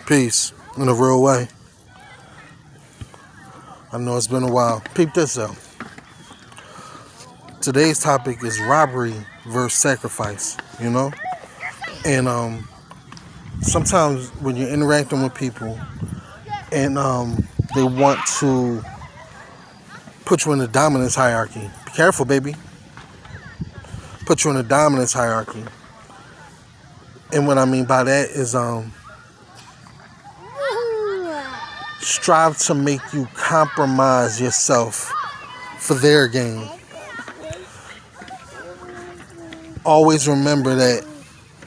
Peace. In a real way. I know it's been a while. Peep this out. Today's topic is robbery versus sacrifice, you know? And sometimes when you're interacting with people and they want to put you in the dominance hierarchy. Be careful, baby. Put you in the dominance hierarchy. And what I mean by that is strive to make you compromise yourself for their gain. Always remember that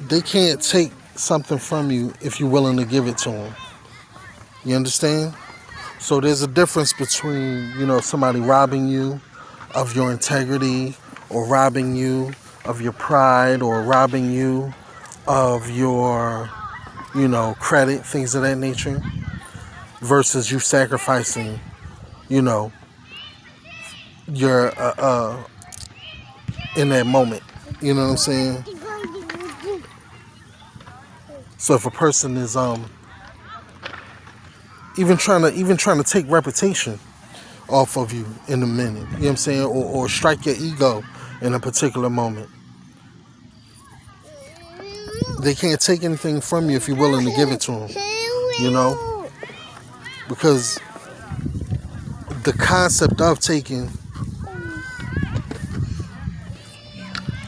they can't take something from you if you're willing to give it to them. You understand? So there's a difference between, somebody robbing you of your integrity or robbing you of your pride or robbing you of your, credit, things of that nature, versus you sacrificing, your in that moment. You know what I'm saying? So if a person is even trying to take reputation off of you in a minute, you know what I'm saying, or strike your ego in a particular moment, they can't take anything from you if you're willing to give it to them, because the concept of taking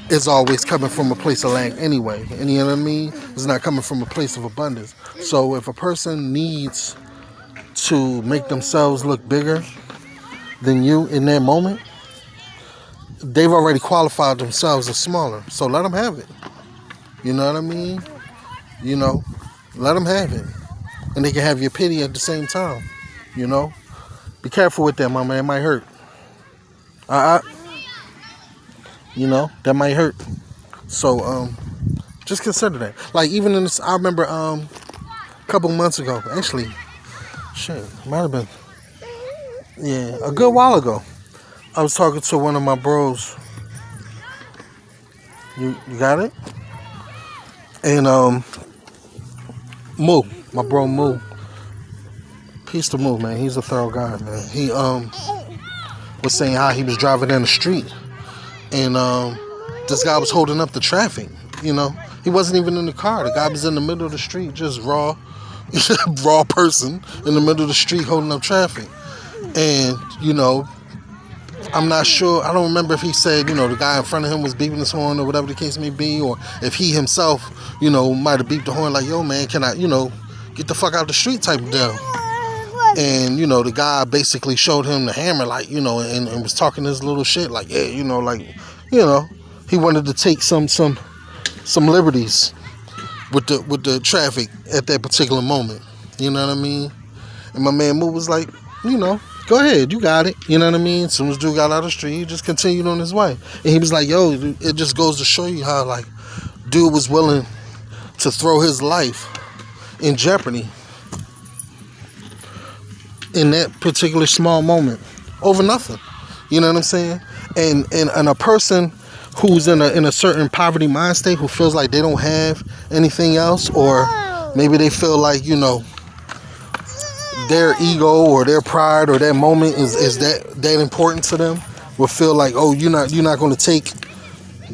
is always coming from a place of lack anyway. And you know what I mean? It's not coming from a place of abundance. So if a person needs to make themselves look bigger than you in that moment, they've already qualified themselves as smaller. So let them have it. You know what I mean? Let them have it. And they can have your pity at the same time. Be careful with that, my man. It might hurt. That might hurt. So, just consider that. Like, even in this, I remember, a couple months ago, actually, it might have been, a good while ago, I was talking to one of my bros. You got it? And, Moo, my bro Moo. Peace to Moo, man. He's a thorough guy, man. He, was saying how he was driving down the street. And this guy was holding up the traffic, He wasn't even in the car. The guy was in the middle of the street, just raw person in the middle of the street holding up traffic. And, I'm not sure. I don't remember if he said, the guy in front of him was beeping his horn or whatever the case may be. Or if he himself, might have beeped the horn like, yo, man, can I, get the fuck out the street type of deal. And, the guy basically showed him the hammer, like, and was talking his little shit, like, yeah, he wanted to take some liberties with the traffic at that particular moment. You know what I mean? And my man Moo was like, go ahead, you got it. You know what I mean? As soon as dude got out of the street, he just continued on his way. And he was like, yo, it just goes to show you how, like, dude was willing to throw his life in jeopardy in that particular small moment over nothing. You know what I'm saying? And a person who's in a certain poverty mind state, who feels like they don't have anything else, or maybe they feel like, their ego or their pride or that moment is that important to them, will feel like, oh, you're not going to take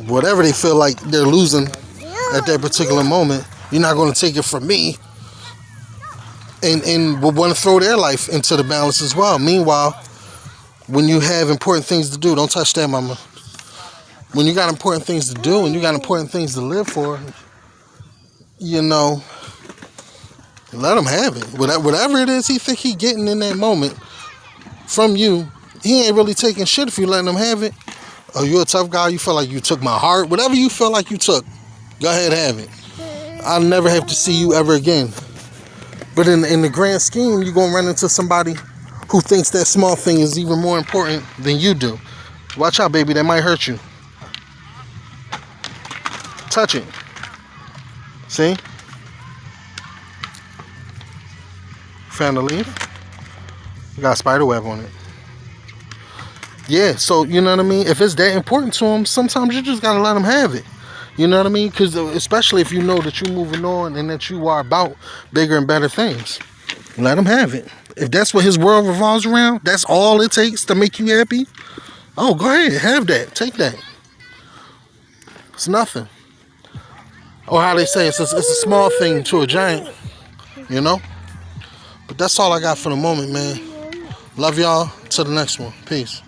whatever they feel like they're losing at that particular moment. You're not going to take it from me. And will want to throw their life into the balance as well. Meanwhile, when you have important things to do, don't touch that, mama. When you got important things to do and you got important things to live for, let him have it. Whatever it is he think he getting in that moment from you, he ain't really taking shit if you letting him have it. Oh, you a tough guy? You feel like you took my heart? Whatever you feel like you took, go ahead and have it. I'll never have to see you ever again. But in the grand scheme, you're going to run into somebody who thinks that small thing is even more important than you do. Watch out, baby. That might hurt you. Touch it. See? Found the leaf. Got a spider web on it. Yeah, so, you know what I mean? If it's that important to them, sometimes you just got to let them have it. You know what I mean? Because especially if you know that you're moving on and that you are about bigger and better things, let him have it. If that's what his world revolves around, that's all it takes to make you happy. Oh, go ahead, have that. Take that. It's nothing. Or how they say, it's a small thing to a giant. You know? But that's all I got for the moment, man. Love y'all. Till the next one. Peace.